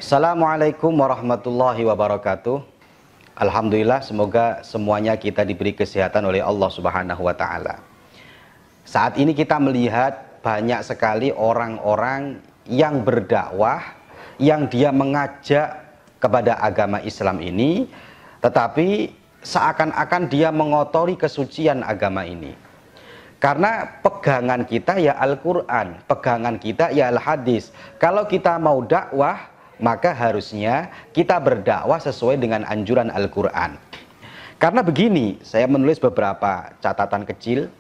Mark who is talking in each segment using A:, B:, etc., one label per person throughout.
A: Assalamualaikum warahmatullahi wabarakatuh. Alhamdulillah, semoga semuanya kita diberi kesehatan oleh Allah Subhanahu wa Ta'ala. Saat ini kita melihat banyak sekali orang-orang yang berdakwah, yang dia mengajak kepada agama Islam ini, tetapi seakan-akan dia mengotori kesucian agama ini. Karena pegangan kita ya Al-Quran, pegangan kita ya Al-Hadis. Kalau kita mau dakwah, maka harusnya kita berdakwah sesuai dengan anjuran Al-Quran. Karena begini, saya menulis beberapa catatan kecil.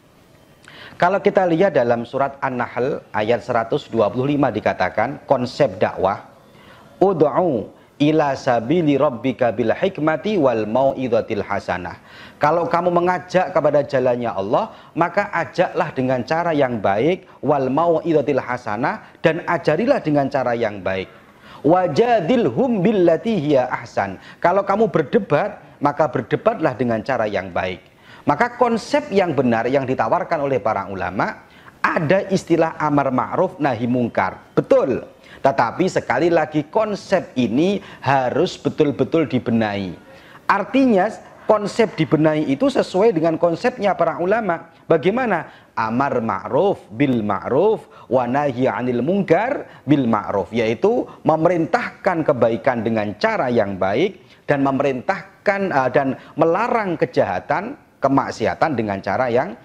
A: Kalau kita lihat dalam surat An-Nahl ayat 125 dikatakan konsep dakwah, ud'u ila sabili rabbika bil hikmati wal mau'izatil hasanah. Kalau kamu mengajak kepada jalannya Allah, maka ajaklah dengan cara yang baik, wal mau'izatil hasanah, dan ajarilah dengan cara yang baik. Wajadilhum billati hiya ahsan. Kalau kamu berdebat, maka berdebatlah dengan cara yang baik. Maka konsep yang benar yang ditawarkan oleh para ulama, ada istilah amar ma'ruf nahi mungkar. Betul. Tetapi sekali lagi konsep ini harus betul-betul dibenahi. Artinya konsep dibenahi itu sesuai dengan konsepnya para ulama. Bagaimana? Amar ma'ruf bil ma'ruf wa nahi 'anil munkar bil ma'ruf, yaitu memerintahkan kebaikan dengan cara yang baik dan memerintahkan dan melarang kejahatan, kemaksiatan dengan cara yang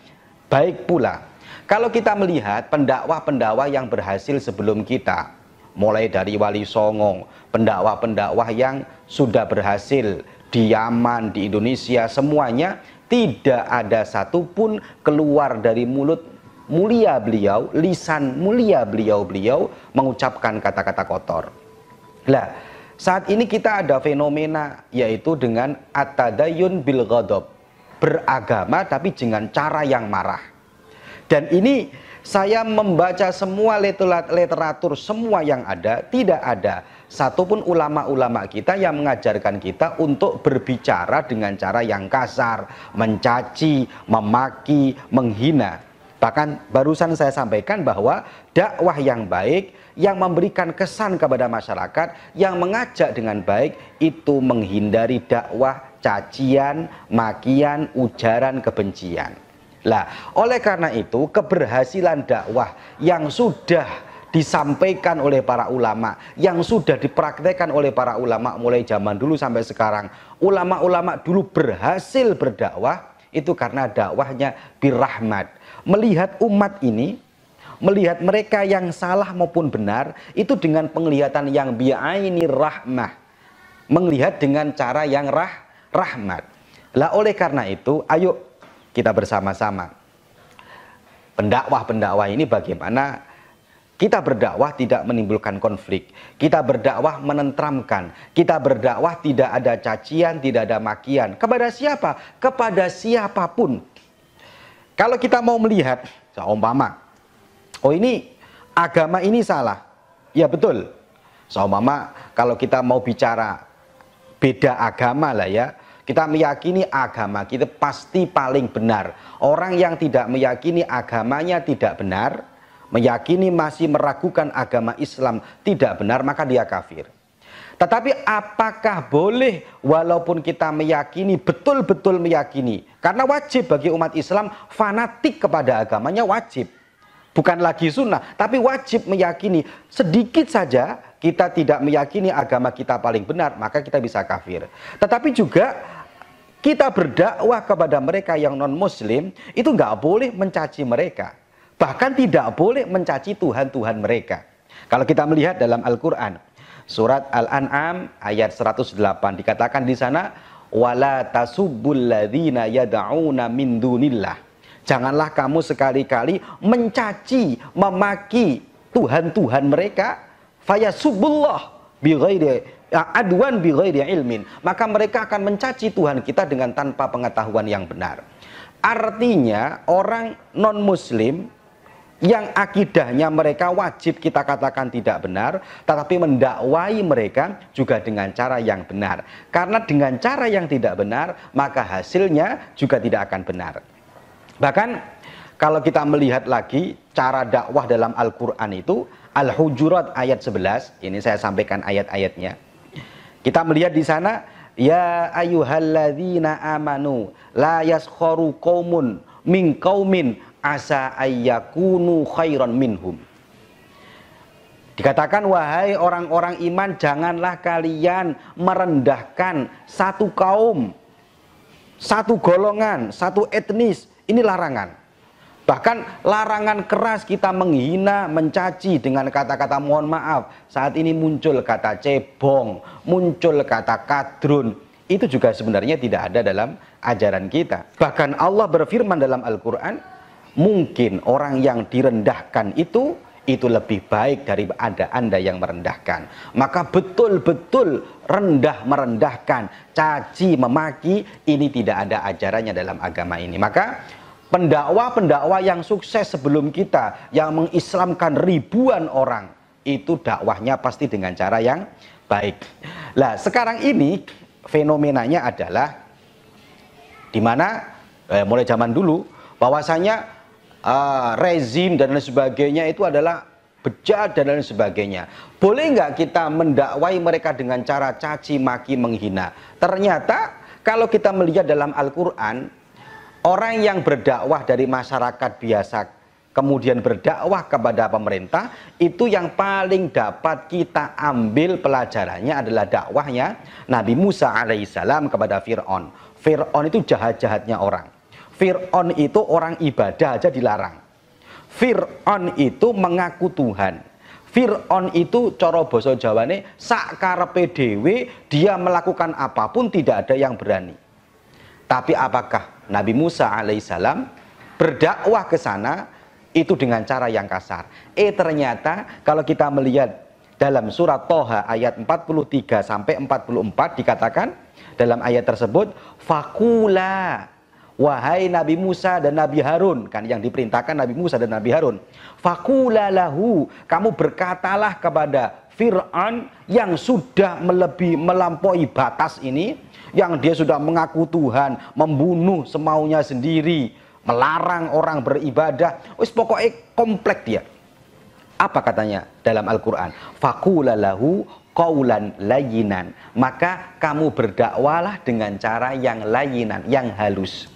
A: baik pula. Kalau kita melihat pendakwah-pendakwah yang berhasil sebelum kita, mulai dari Wali Songo, pendakwah-pendakwah yang sudah berhasil di Yaman, di Indonesia, semuanya tidak ada satupun keluar dari mulut mulia beliau, lisan mulia beliau mengucapkan kata-kata kotor. Lah, saat ini kita ada fenomena yaitu dengan at-tadayyun bil ghadab, beragama tapi dengan cara yang marah. Dan ini saya membaca semua literatur semua yang ada, tidak ada satupun ulama-ulama kita yang mengajarkan kita untuk berbicara dengan cara yang kasar, mencaci, memaki, menghina. Bahkan barusan saya sampaikan bahwa dakwah yang baik, yang memberikan kesan kepada masyarakat, yang mengajak dengan baik, itu menghindari dakwah cacian, makian, ujaran kebencian. Lah, oleh karena itu keberhasilan dakwah yang sudah disampaikan oleh para ulama, yang sudah dipraktekkan oleh para ulama mulai zaman dulu sampai sekarang, ulama-ulama dulu berhasil berdakwah itu karena dakwahnya birahmat. Melihat umat ini, melihat mereka yang salah maupun benar, itu dengan penglihatan yang bi'aini rahmah, melihat dengan cara yang rahmat. Lah, oleh karena itu, ayo kita bersama-sama pendakwah-pendakwah ini bagaimana kita berdakwah tidak menimbulkan konflik, kita berdakwah menentramkan, kita berdakwah tidak ada cacian, tidak ada makian. Kepada siapa? Kepada siapapun. Kalau kita mau melihat, seumpama, oh ini agama ini salah, ya betul. Seumpama kalau kita mau bicara beda agama lah ya, kita meyakini agama kita pasti paling benar. Orang yang tidak meyakini agamanya tidak benar, meyakini masih meragukan agama Islam tidak benar, maka dia kafir. Tetapi apakah boleh walaupun kita meyakini, betul-betul meyakini, karena wajib bagi umat Islam fanatik kepada agamanya, wajib. Bukan lagi sunnah, tapi wajib meyakini. Sedikit saja kita tidak meyakini agama kita paling benar, maka kita bisa kafir. Tetapi juga kita berdakwah kepada mereka yang non-muslim, itu nggak boleh mencaci mereka. Bahkan tidak boleh mencaci Tuhan-Tuhan mereka. Kalau kita melihat dalam Al-Quran, surat Al-An'am ayat 108 dikatakan di sana, wala tasubbul ladzina yad'una min dunillah. Janganlah kamu sekali-kali mencaci, memaki Tuhan-Tuhan mereka, fayasubbullah bighairi adwan bighairi ilmin. Maka mereka akan mencaci Tuhan kita dengan tanpa pengetahuan yang benar. Artinya orang non-muslim yang akidahnya mereka wajib kita katakan tidak benar, tetapi mendakwai mereka juga dengan cara yang benar. Karena dengan cara yang tidak benar, maka hasilnya juga tidak akan benar. Bahkan Kalau kita melihat lagi cara dakwah dalam Al-Quran itu, Al-Hujurat ayat 11, ini saya sampaikan ayat-ayatnya. Kita melihat di sana, ya ayyuhalladzina amanu la yaskharu qaumun min qaumin asa ayyakunu khairan minhum. Dikatakan, wahai orang-orang iman, janganlah kalian merendahkan satu kaum, satu golongan, satu etnis. Ini larangan. Bahkan larangan keras kita menghina, mencaci dengan kata-kata mohon maaf. Saat ini muncul kata cebong, muncul kata kadrun. Itu juga sebenarnya tidak ada dalam ajaran kita. Bahkan Allah berfirman dalam Al-Quran, mungkin orang yang direndahkan itu lebih baik daripada Anda yang merendahkan. Maka betul-betul rendah merendahkan, caci memaki, ini tidak ada ajarannya dalam agama ini. Maka pendakwah-pendakwah yang sukses sebelum kita, yang mengislamkan ribuan orang, itu dakwahnya pasti dengan cara yang baik. Nah, sekarang ini fenomenanya adalah di mana mulai zaman dulu bahwasanya rezim dan lain sebagainya itu adalah bejat dan lain sebagainya. Boleh nggak kita mendakwai mereka dengan cara caci maki menghina? Ternyata kalau kita melihat dalam Al-Quran, orang yang berdakwah dari masyarakat biasa kemudian berdakwah kepada pemerintah, itu yang paling dapat kita ambil pelajarannya adalah dakwahnya Nabi Musa alaihissalam kepada Fir'aun. Fir'aun itu jahat-jahatnya orang. Fir'aun itu orang ibadah aja dilarang. Fir'aun itu mengaku Tuhan. Fir'aun itu coro basa Jawane sakarepe dhewe, dia melakukan apapun tidak ada yang berani. Tapi apakah Nabi Musa alaihissalam berdakwah ke sana itu dengan cara yang kasar? Ternyata kalau kita melihat dalam surat Toha ayat 43 sampai 44 dikatakan dalam ayat tersebut, fakula, wahai Nabi Musa dan Nabi Harun, kan yang diperintahkan Nabi Musa dan Nabi Harun, fakula lahu, kamu berkatalah kepada Fir'aun yang sudah melampaui batas ini, yang dia sudah mengaku Tuhan, membunuh semaunya sendiri, melarang orang beribadah, wis pokoknya komplek dia. Apa katanya dalam Al-Quran? Faqula lahu qaulan layyinan, maka kamu berdakwalah dengan cara yang layyinan, yang halus.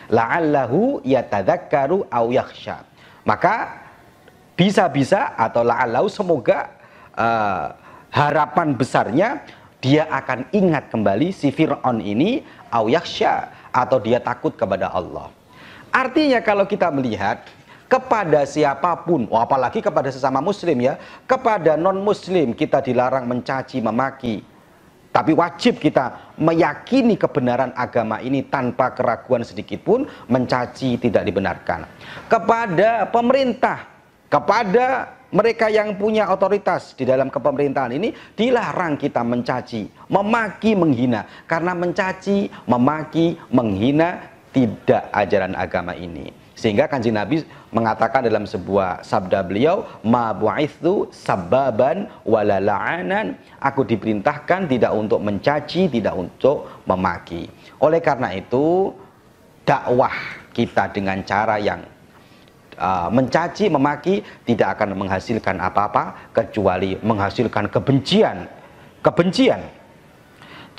A: La'allahu yatadzakkaru aw yakhsha. Maka bisa-bisa atau la'allahu, semoga harapan besarnya dia akan ingat kembali si Fir'aun ini, aw yakhsha, atau dia takut kepada Allah. Artinya kalau kita melihat kepada siapapun, apalagi kepada sesama muslim ya, kepada non-muslim kita dilarang mencaci, memaki. Tapi wajib kita meyakini kebenaran agama ini tanpa keraguan sedikit pun, mencaci tidak dibenarkan. Kepada pemerintah, kepada mereka yang punya otoritas di dalam kepemerintahan ini, dilarang kita mencaci, memaki, menghina. Karena mencaci, memaki, menghina tidak ajaran agama ini. Sehingga Kanjeng Nabi mengatakan dalam sebuah sabda beliau, ma bu'itsu sabbaban wala la'anan, aku diperintahkan tidak untuk mencaci, tidak untuk memaki. Oleh karena itu, dakwah kita dengan cara yang mencaci, memaki tidak akan menghasilkan apa-apa kecuali menghasilkan kebencian.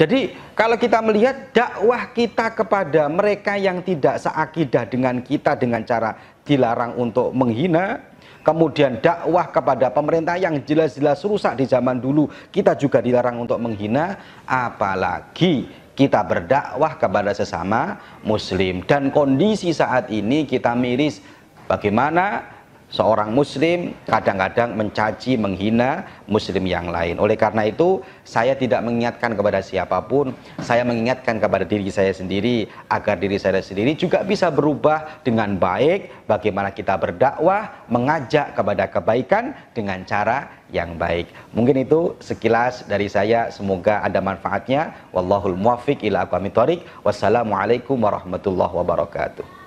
A: Jadi kalau kita melihat dakwah kita kepada mereka yang tidak seakidah dengan kita dengan cara dilarang untuk menghina, kemudian dakwah kepada pemerintah yang jelas-jelas rusak di zaman dulu kita juga dilarang untuk menghina, apalagi kita berdakwah kepada sesama muslim. Dan kondisi saat ini kita miris bagaimana seorang muslim kadang-kadang mencaci, menghina muslim yang lain. Oleh karena itu, saya tidak mengingatkan kepada siapapun, saya mengingatkan kepada diri saya sendiri, agar diri saya sendiri juga bisa berubah dengan baik. Bagaimana kita berdakwah, mengajak kepada kebaikan dengan cara yang baik. Mungkin itu sekilas dari saya, semoga ada manfaatnya. Wallahul muwaffiq ila aqwamit thoriq. Wassalamualaikum warahmatullahi wabarakatuh.